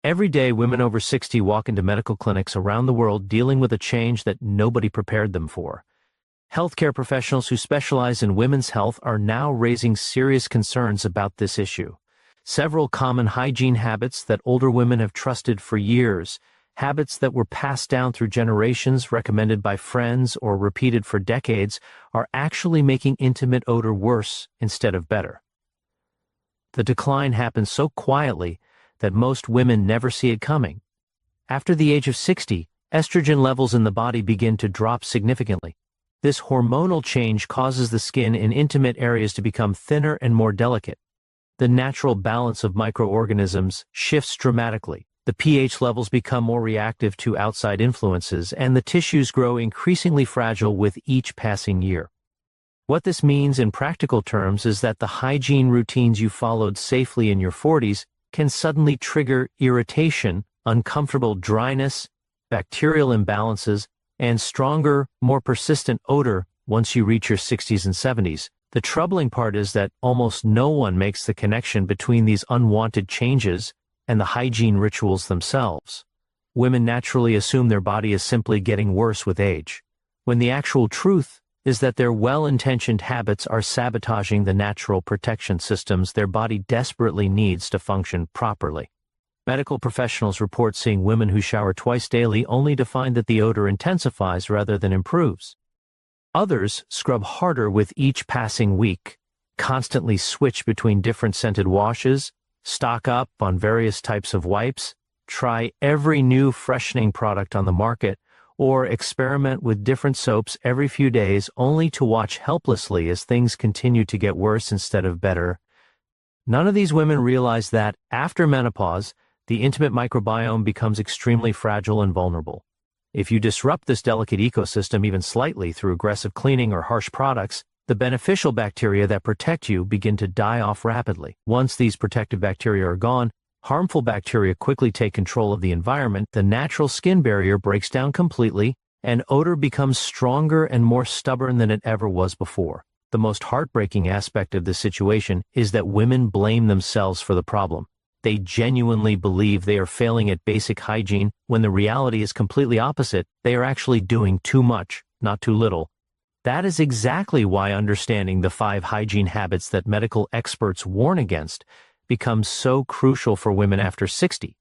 Every day, women over 60 walk into medical clinics around the world dealing with a change that nobody prepared them for. Healthcare professionals who specialize in women's health are now raising serious concerns about this issue. Several common hygiene habits that older women have trusted for years, habits that were passed down through generations, recommended by friends, or repeated for decades, are actually making intimate odor worse instead of better. The decline happens so quietly that most women never see it coming. After the age of 60, estrogen levels in the body begin to drop significantly. This hormonal change causes the skin in intimate areas to become thinner and more delicate. The natural balance of microorganisms shifts dramatically. The pH levels become more reactive to outside influences, and the tissues grow increasingly fragile with each passing year. What this means in practical terms is that the hygiene routines you followed safely in your 40s can suddenly trigger irritation, uncomfortable dryness, bacterial imbalances, and stronger, more persistent odor once you reach your 60s and 70s. The troubling part is that almost no one makes the connection between these unwanted changes and the hygiene rituals themselves. Women naturally assume their body is simply getting worse with age, when the actual truth is that their well-intentioned habits are sabotaging the natural protection systems their body desperately needs to function properly. Medical professionals report seeing women who shower twice daily only to find that the odor intensifies rather than improves. Others scrub harder with each passing week, constantly switch between different scented washes, stock up on various types of wipes, try every new freshening product on the market, or experiment with different soaps every few days only to watch helplessly as things continue to get worse instead of better. None of these women realize that, after menopause, the intimate microbiome becomes extremely fragile and vulnerable. If you disrupt this delicate ecosystem even slightly through aggressive cleaning or harsh products, the beneficial bacteria that protect you begin to die off rapidly. Once these protective bacteria are gone, harmful bacteria quickly take control of the environment, the natural skin barrier breaks down completely, and odor becomes stronger and more stubborn than it ever was before. The most heartbreaking aspect of this situation is that women blame themselves for the problem. They genuinely believe they are failing at basic hygiene when the reality is completely opposite. They are actually doing too much, not too little. That is exactly why understanding the 5 hygiene habits that medical experts warn against becomes so crucial for women after 60.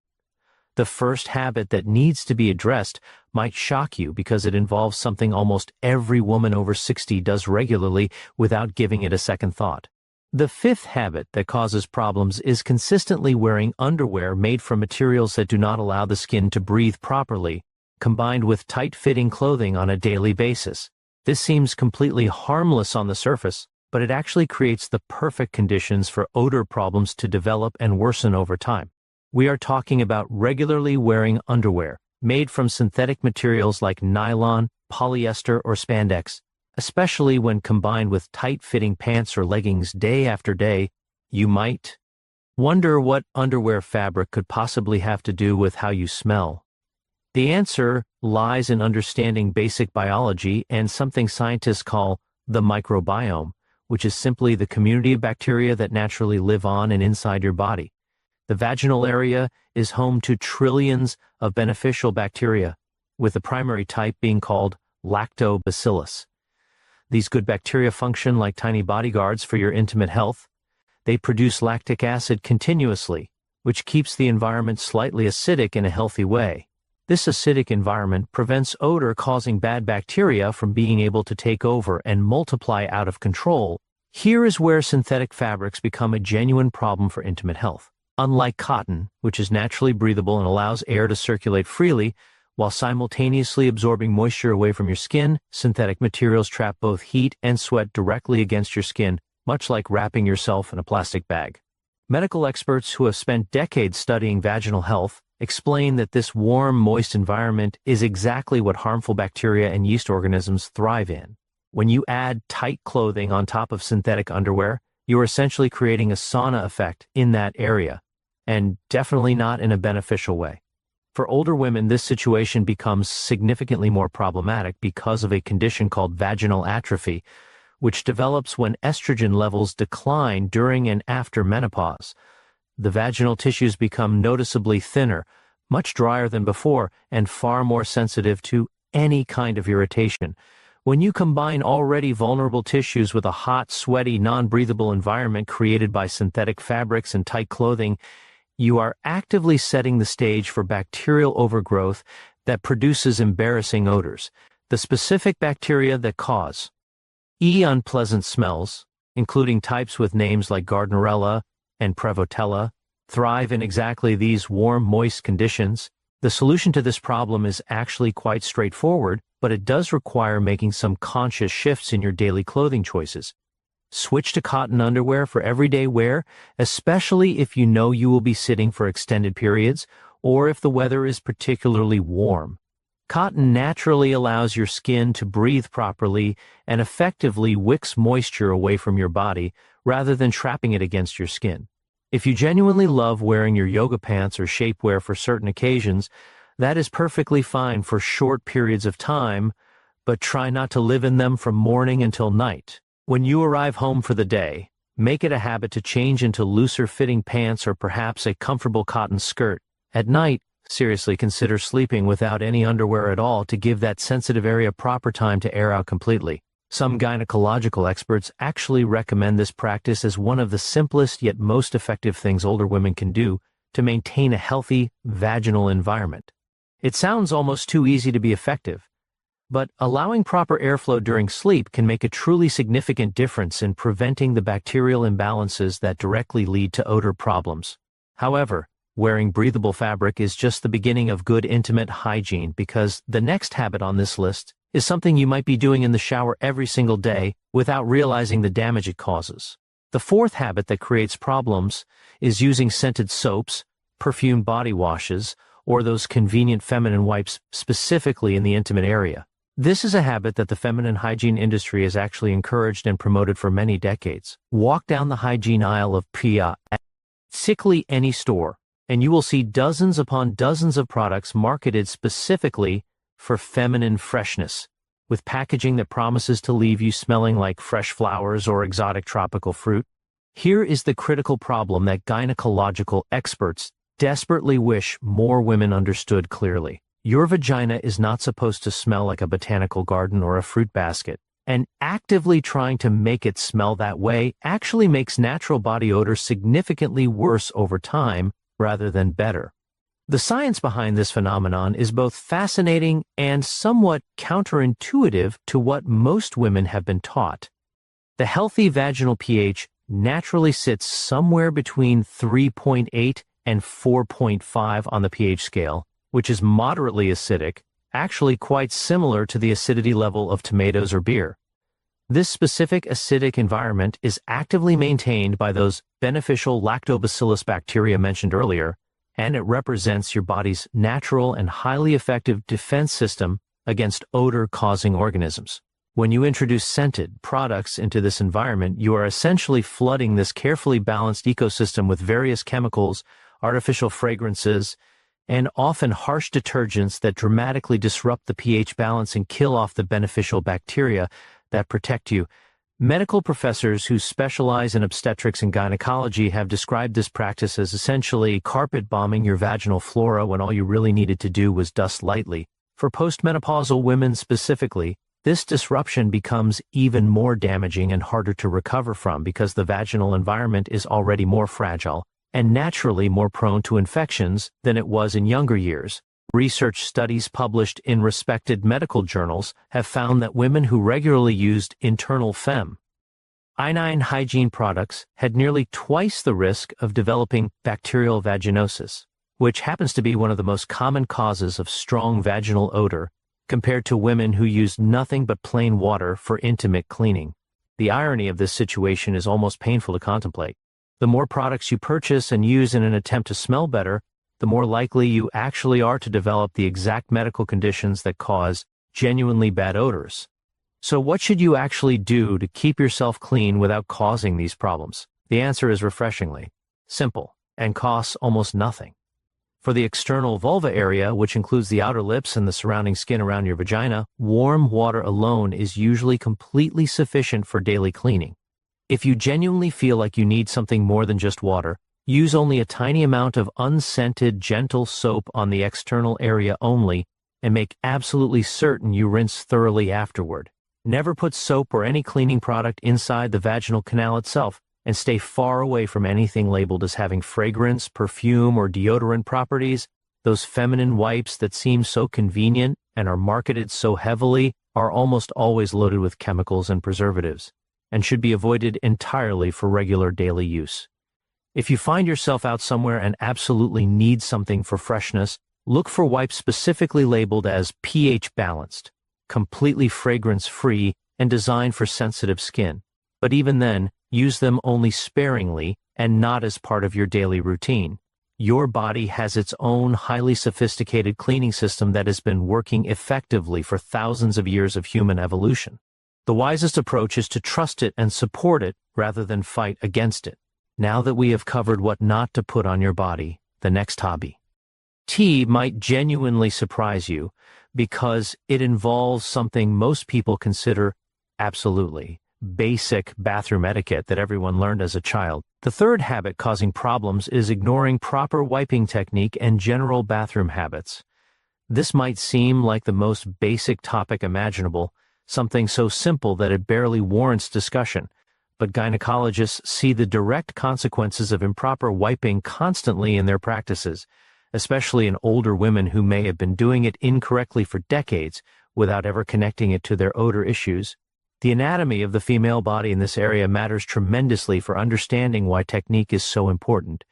The first habit that needs to be addressed might shock you because it involves something almost every woman over 60 does regularly without giving it a second thought. The 5th habit that causes problems is consistently wearing underwear made from materials that do not allow the skin to breathe properly, combined with tight-fitting clothing on a daily basis. This seems completely harmless on the surface, but it actually creates the perfect conditions for odor problems to develop and worsen over time. We are talking about regularly wearing underwear made from synthetic materials like nylon, polyester, or spandex. Especially when combined with tight-fitting pants or leggings day after day. You might wonder what underwear fabric could possibly have to do with how you smell. The answer lies in understanding basic biology and something scientists call the microbiome, which is simply the community of bacteria that naturally live on and inside your body. The vaginal area is home to trillions of beneficial bacteria, with the primary type being called lactobacillus. These good bacteria function like tiny bodyguards for your intimate health. They produce lactic acid continuously, which keeps the environment slightly acidic in a healthy way. This acidic environment prevents odor-causing bad bacteria from being able to take over and multiply out of control. Here is where synthetic fabrics become a genuine problem for intimate health. Unlike cotton, which is naturally breathable and allows air to circulate freely, while simultaneously absorbing moisture away from your skin, synthetic materials trap both heat and sweat directly against your skin, much like wrapping yourself in a plastic bag. Medical experts who have spent decades studying vaginal health explain that this warm, moist environment is exactly what harmful bacteria and yeast organisms thrive in. When you add tight clothing on top of synthetic underwear, you are essentially creating a sauna effect in that area, and definitely not in a beneficial way. For older women, this situation becomes significantly more problematic because of a condition called vaginal atrophy, which develops when estrogen levels decline during and after menopause. the vaginal tissues become noticeably thinner, much drier than before, and far more sensitive to any kind of irritation. When you combine already vulnerable tissues with a hot, sweaty, non-breathable environment created by synthetic fabrics and tight clothing, you are actively setting the stage for bacterial overgrowth that produces embarrassing odors. The specific bacteria that cause unpleasant smells, including types with names like Gardnerella and Prevotella, thrive in exactly these warm, moist conditions. The solution to this problem is actually quite straightforward, but it does require making some conscious shifts in your daily clothing choices. Switch to cotton underwear for everyday wear, especially if you know you will be sitting for extended periods or if the weather is particularly warm. Cotton naturally allows your skin to breathe properly and effectively wicks moisture away from your body rather than trapping it against your skin. If you genuinely love wearing your yoga pants or shapewear for certain occasions, that is perfectly fine for short periods of time, but try not to live in them from morning until night. When you arrive home for the day, make it a habit to change into looser-fitting pants or perhaps a comfortable cotton skirt. At night, seriously consider sleeping without any underwear at all to give that sensitive area proper time to air out completely. Some gynecological experts actually recommend this practice as one of the simplest yet most effective things older women can do to maintain a healthy vaginal environment. It sounds almost too easy to be effective, but allowing proper airflow during sleep can make a truly significant difference in preventing the bacterial imbalances that directly lead to odor problems. However, wearing breathable fabric is just the beginning of good intimate hygiene, because the next habit on this list is something you might be doing in the shower every single day without realizing the damage it causes. The fourth habit that creates problems is using scented soaps, perfumed body washes, or those convenient feminine wipes specifically in the intimate area. This is a habit that the feminine hygiene industry has actually encouraged and promoted for many decades. Walk down the hygiene aisle of practically any store, and you will see dozens upon dozens of products marketed specifically for feminine freshness, with packaging that promises to leave you smelling like fresh flowers or exotic tropical fruit. Here is the critical problem that gynecological experts desperately wish more women understood clearly. Your vagina is not supposed to smell like a botanical garden or a fruit basket, and actively trying to make it smell that way actually makes natural body odor significantly worse over time rather than better. The science behind this phenomenon is both fascinating and somewhat counterintuitive to what most women have been taught. The healthy vaginal pH naturally sits somewhere between 3.8 and 4.5 on the pH scale, which is moderately acidic, actually quite similar to the acidity level of tomatoes or beer. This specific acidic environment is actively maintained by those beneficial lactobacillus bacteria mentioned earlier, and it represents your body's natural and highly effective defense system against odor-causing organisms. When you introduce scented products into this environment, you are essentially flooding this carefully balanced ecosystem with various chemicals, artificial fragrances, and often harsh detergents that dramatically disrupt the pH balance and kill off the beneficial bacteria that protect you. Medical professors who specialize in obstetrics and gynecology have described this practice as essentially carpet bombing your vaginal flora when all you really needed to do was dust lightly. For postmenopausal women specifically, this disruption becomes even more damaging and harder to recover from because the vaginal environment is already more fragile and naturally more prone to infections than it was in younger years. Research studies published in respected medical journals have found that women who regularly used internal feminine hygiene products had nearly twice the risk of developing bacterial vaginosis, which happens to be one of the most common causes of strong vaginal odor, compared to women who used nothing but plain water for intimate cleaning. The irony of this situation is almost painful to contemplate. The more products you purchase and use in an attempt to smell better, the more likely you actually are to develop the exact medical conditions that cause genuinely bad odors. So what should you actually do to keep yourself clean without causing these problems? The answer is refreshingly simple and costs almost nothing. For the external vulva area, which includes the outer lips and the surrounding skin around your vagina, warm water alone is usually completely sufficient for daily cleaning. If you genuinely feel like you need something more than just water, Use only a tiny amount of unscented, gentle soap on the external area only, and make absolutely certain you rinse thoroughly afterward. Never put soap or any cleaning product inside the vaginal canal itself, and stay far away from anything labeled as having fragrance, perfume, or deodorant properties. Those feminine wipes that seem so convenient and are marketed so heavily are almost always loaded with chemicals and preservatives, and should be avoided entirely for regular daily use. If you find yourself out somewhere and absolutely need something for freshness, look for wipes specifically labeled as pH balanced, completely fragrance-free, and designed for sensitive skin. But even then, use them only sparingly and not as part of your daily routine. Your body has its own highly sophisticated cleaning system that has been working effectively for thousands of years of human evolution. The wisest approach is to trust it and support it rather than fight against it. Now that we have covered what not to put on your body, the next hobby. Tea might genuinely surprise you because it involves something most people consider absolutely basic bathroom etiquette that everyone learned as a child. The third habit causing problems is ignoring proper wiping technique and general bathroom habits. This might seem like the most basic topic imaginable, something so simple that it barely warrants discussion, but gynecologists see the direct consequences of improper wiping constantly in their practices, especially in older women who may have been doing it incorrectly for decades without ever connecting it to their odor issues. The anatomy of the female body in this area matters tremendously for understanding why technique is so important.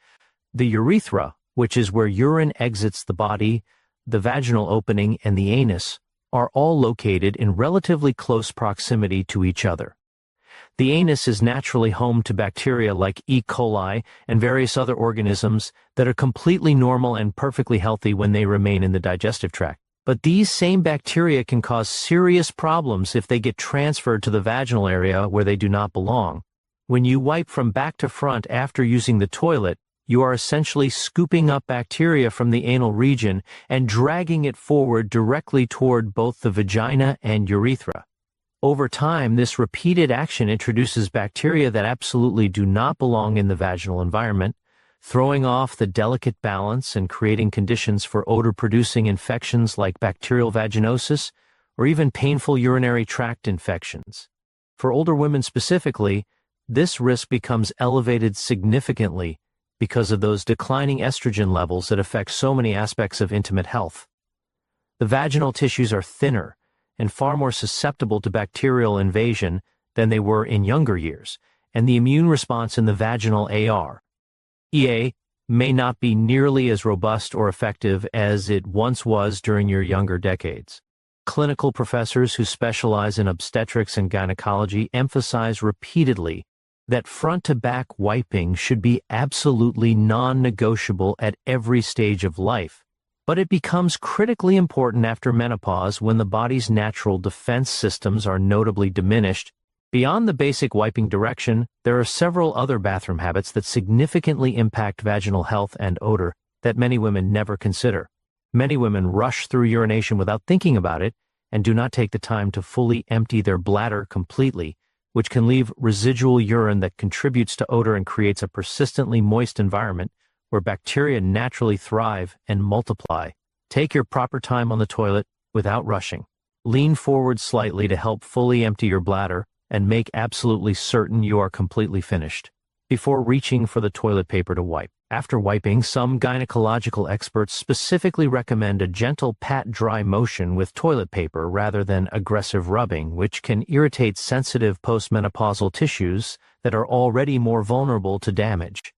The urethra, which is where urine exits the body, the vaginal opening, and the anus, are all located in relatively close proximity to each other. The anus is naturally home to bacteria like E. coli and various other organisms that are completely normal and perfectly healthy when they remain in the digestive tract. But these same bacteria can cause serious problems if they get transferred to the vaginal area where they do not belong. When you wipe from back to front after using the toilet, you are essentially scooping up bacteria from the anal region and dragging it forward directly toward both the vagina and urethra. Over time, this repeated action introduces bacteria that absolutely do not belong in the vaginal environment, throwing off the delicate balance and creating conditions for odor-producing infections like bacterial vaginosis or even painful urinary tract infections. For older women specifically, this risk becomes elevated significantly because of those declining estrogen levels that affect so many aspects of intimate health. The vaginal tissues are thinner and far more susceptible to bacterial invasion than they were in younger years, and the immune response in the vaginal EA may not be nearly as robust or effective as it once was during your younger decades. Clinical professors who specialize in obstetrics and gynecology emphasize repeatedly that front-to-back wiping should be absolutely non-negotiable at every stage of life. But it becomes critically important after menopause when the body's natural defense systems are notably diminished. Beyond the basic wiping direction, there are several other bathroom habits that significantly impact vaginal health and odor that many women never consider. Many women rush through urination without thinking about it and do not take the time to fully empty their bladder completely, which can leave residual urine that contributes to odor and creates a persistently moist environment where bacteria naturally thrive and multiply. Take your proper time on the toilet without rushing. Lean forward slightly to help fully empty your bladder and make absolutely certain you are completely finished before reaching for the toilet paper to wipe. After wiping, some gynecological experts specifically recommend a gentle pat-dry motion with toilet paper rather than aggressive rubbing, which can irritate sensitive postmenopausal tissues that are already more vulnerable to damage.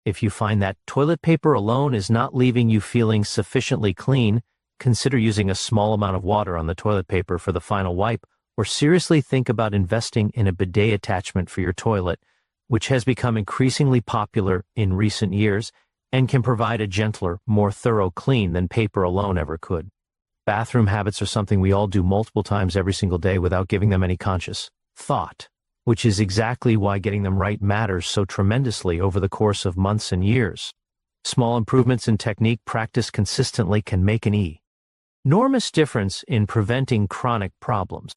If you find that toilet paper alone is not leaving you feeling sufficiently clean, consider using a small amount of water on the toilet paper for the final wipe, or seriously think about investing in a bidet attachment for your toilet, which has become increasingly popular in recent years and can provide a gentler, more thorough clean than paper alone ever could. Bathroom habits are something we all do multiple times every single day without giving them any conscious thought, which is exactly why getting them right matters so tremendously over the course of months and years. Small improvements in technique practiced consistently can make an enormous difference in preventing chronic problems.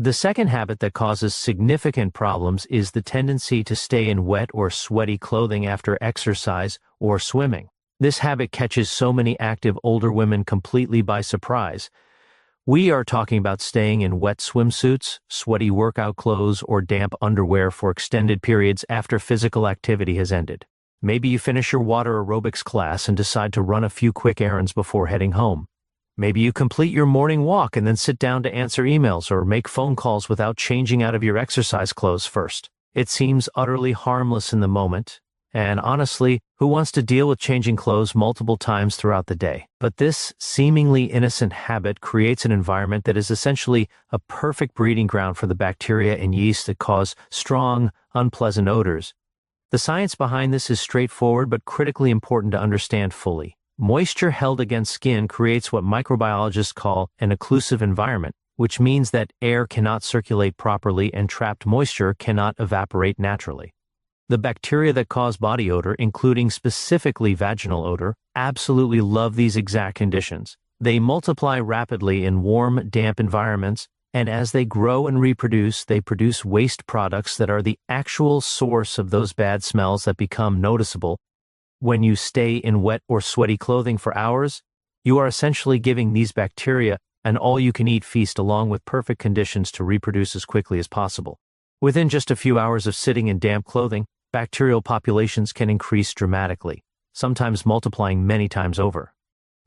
The second habit that causes significant problems is the tendency to stay in wet or sweaty clothing after exercise or swimming. This habit catches so many active older women completely by surprise. We are talking about staying in wet swimsuits, sweaty workout clothes, or damp underwear for extended periods after physical activity has ended. Maybe you finish your water aerobics class and decide to run a few quick errands before heading home. Maybe you complete your morning walk and then sit down to answer emails or make phone calls without changing out of your exercise clothes first. It seems utterly harmless in the moment, and honestly, who wants to deal with changing clothes multiple times throughout the day? But this seemingly innocent habit creates an environment that is essentially a perfect breeding ground for the bacteria and yeast that cause strong, unpleasant odors. The science behind this is straightforward but critically important to understand fully. Moisture held against skin creates what microbiologists call an occlusive environment, which means that air cannot circulate properly and trapped moisture cannot evaporate naturally. The bacteria that cause body odor, including specifically vaginal odor, absolutely love these exact conditions. They multiply rapidly in warm, damp environments, and as they grow and reproduce, they produce waste products that are the actual source of those bad smells that become noticeable. When you stay in wet or sweaty clothing for hours, you are essentially giving these bacteria an all-you-can-eat feast along with perfect conditions to reproduce as quickly as possible. Within just a few hours of sitting in damp clothing, bacterial populations can increase dramatically, sometimes multiplying many times over.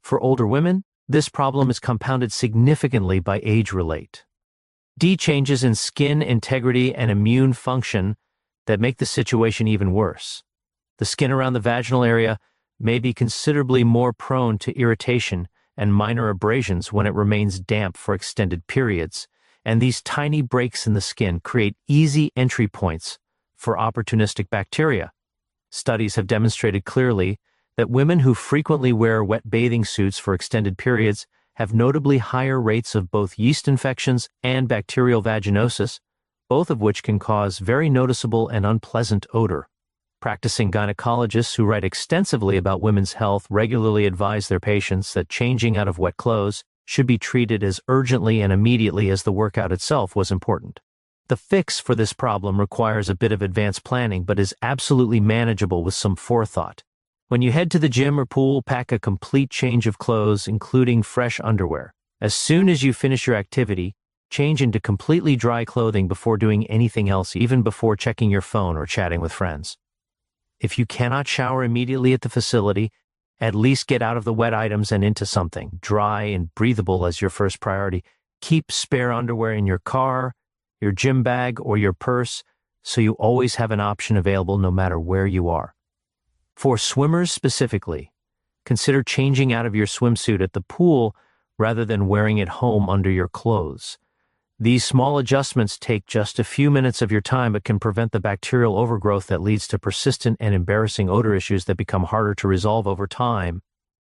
For older women, this problem is compounded significantly by age-relate changes in skin integrity and immune function that make the situation even worse. The skin around the vaginal area may be considerably more prone to irritation and minor abrasions when it remains damp for extended periods, and these tiny breaks in the skin create easy entry points for opportunistic bacteria. Studies have demonstrated clearly that women who frequently wear wet bathing suits for extended periods have notably higher rates of both yeast infections and bacterial vaginosis, both of which can cause very noticeable and unpleasant odor. Practicing gynecologists who write extensively about women's health regularly advise their patients that changing out of wet clothes should be treated as urgently and immediately as the workout itself was important. The fix for this problem requires a bit of advanced planning but is absolutely manageable with some forethought. When you head to the gym or pool, pack a complete change of clothes, including fresh underwear. As soon as you finish your activity, change into completely dry clothing before doing anything else, even before checking your phone or chatting with friends. If you cannot shower immediately at the facility, at least get out of the wet items and into something dry and breathable as your first priority. Keep spare underwear in your car, your gym bag, or your purse, so you always have an option available no matter where you are. For swimmers specifically, consider changing out of your swimsuit at the pool rather than wearing it home under your clothes. These small adjustments take just a few minutes of your time but can prevent the bacterial overgrowth that leads to persistent and embarrassing odor issues that become harder to resolve over time.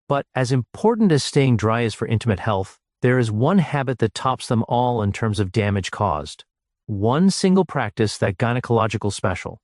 But as important as staying dry is for intimate health, there is one habit that tops them all in terms of damage caused. One single practice that gynecological specialists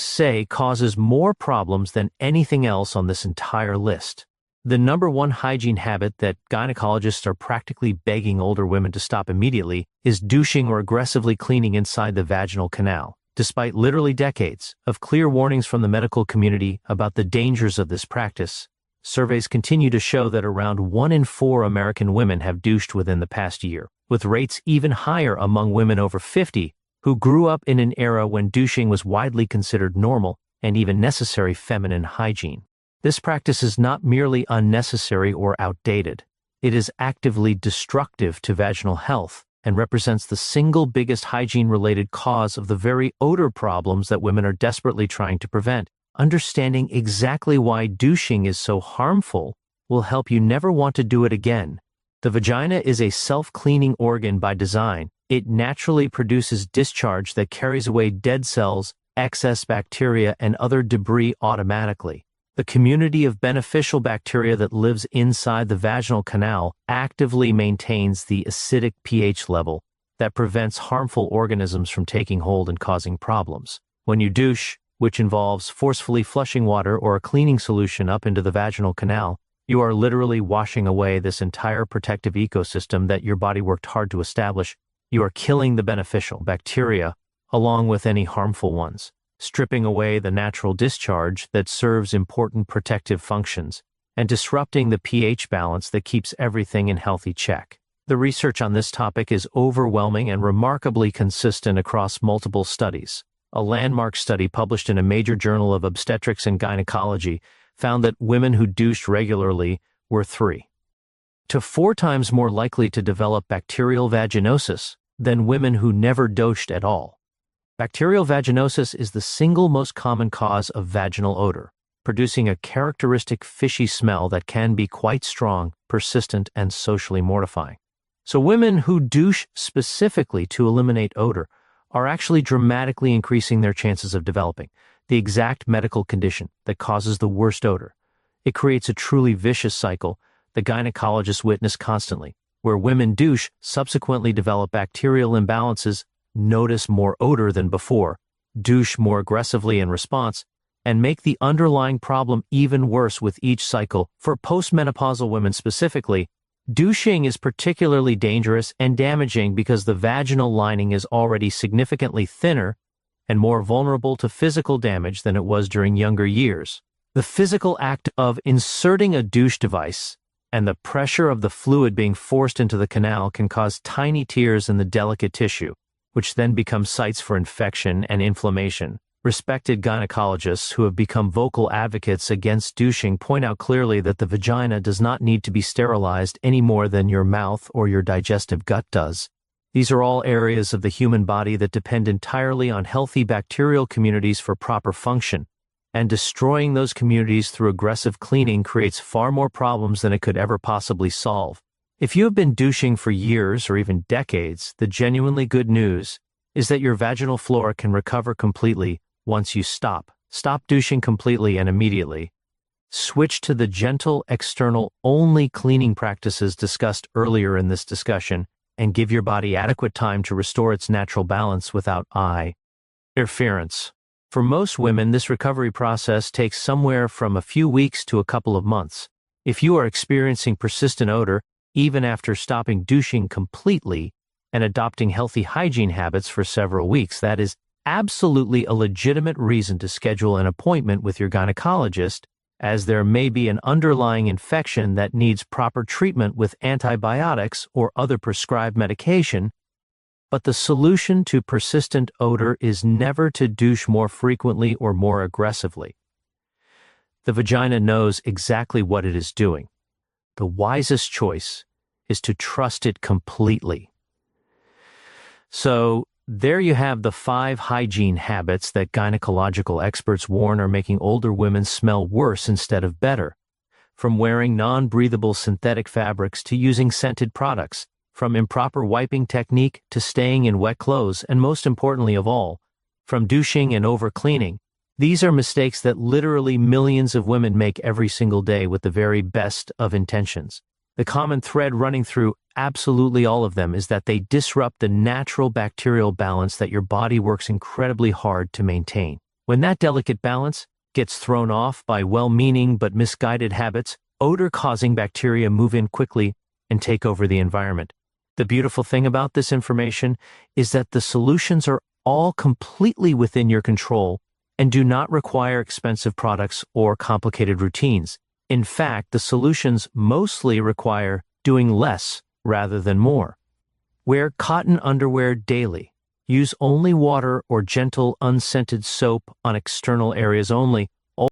say causes more problems than anything else on this entire list. The number one hygiene habit that gynecologists are practically begging older women to stop immediately is douching or aggressively cleaning inside the vaginal canal. Despite literally decades of clear warnings from the medical community about the dangers of this practice, surveys continue to show that around 1 in 4 American women have douched within the past year, with rates even higher among women over 50 who grew up in an era when douching was widely considered normal and even necessary feminine hygiene. This practice is not merely unnecessary or outdated. It is actively destructive to vaginal health and represents the single biggest hygiene-related cause of the very odor problems that women are desperately trying to prevent. Understanding exactly why douching is so harmful will help you never want to do it again. The vagina is a self-cleaning organ by design. It naturally produces discharge that carries away dead cells, excess bacteria, and other debris automatically. The community of beneficial bacteria that lives inside the vaginal canal actively maintains the acidic pH level that prevents harmful organisms from taking hold and causing problems. When you douche, which involves forcefully flushing water or a cleaning solution up into the vaginal canal, you are literally washing away this entire protective ecosystem that your body worked hard to establish. you are killing the beneficial bacteria along with any harmful ones, stripping away the natural discharge that serves important protective functions, and disrupting the pH balance that keeps everything in healthy check. The research on this topic is overwhelming and remarkably consistent across multiple studies. A landmark study published in a major journal of obstetrics and gynecology found that women who douched regularly were 3 to 4 times more likely to develop bacterial vaginosis than women who never douched at all. Bacterial vaginosis is the single most common cause of vaginal odor, producing a characteristic fishy smell that can be quite strong, persistent, and socially mortifying. So women who douche specifically to eliminate odor are actually dramatically increasing their chances of developing the exact medical condition that causes the worst odor. It creates a truly vicious cycle the gynecologists witness constantly, where women douche, subsequently develop bacterial imbalances, notice more odor than before, douche more aggressively in response, and make the underlying problem even worse with each cycle. For postmenopausal women specifically, douching is particularly dangerous and damaging because the vaginal lining is already significantly thinner and more vulnerable to physical damage than it was during younger years. The physical act of inserting a douche device and the pressure of the fluid being forced into the canal can cause tiny tears in the delicate tissue, which then become sites for infection and inflammation. Respected gynecologists who have become vocal advocates against douching point out clearly that the vagina does not need to be sterilized any more than your mouth or your digestive gut does. These are all areas of the human body that depend entirely on healthy bacterial communities for proper function, and destroying those communities through aggressive cleaning creates far more problems than it could ever possibly solve. If you have been douching for years or even decades, the genuinely good news is that your vaginal flora can recover completely once you stop. Stop douching completely and immediately. Switch to the gentle, external-only cleaning practices discussed earlier in this discussion, and give your body adequate time to restore its natural balance without interference. For most women, this recovery process takes somewhere from a few weeks to a couple of months. If you are experiencing persistent odor, even after stopping douching completely and adopting healthy hygiene habits for several weeks, that is absolutely a legitimate reason to schedule an appointment with your gynecologist, as there may be an underlying infection that needs proper treatment with antibiotics or other prescribed medication. But the solution to persistent odor is never to douche more frequently or more aggressively. The vagina knows exactly what it is doing. The wisest choice is to trust it completely. So, there you have the 5 hygiene habits that gynecological experts warn are making older women smell worse instead of better. From wearing non-breathable synthetic fabrics to using scented products, from improper wiping technique to staying in wet clothes, and most importantly of all, from douching and over-cleaning. These are mistakes that literally millions of women make every single day with the very best of intentions. The common thread running through absolutely all of them is that they disrupt the natural bacterial balance that your body works incredibly hard to maintain. When that delicate balance gets thrown off by well-meaning but misguided habits, odor-causing bacteria move in quickly and take over the environment. The beautiful thing about this information is that the solutions are all completely within your control and do not require expensive products or complicated routines. In fact, the solutions mostly require doing less rather than more. Wear cotton underwear daily. Use only water or gentle unscented soap on external areas only.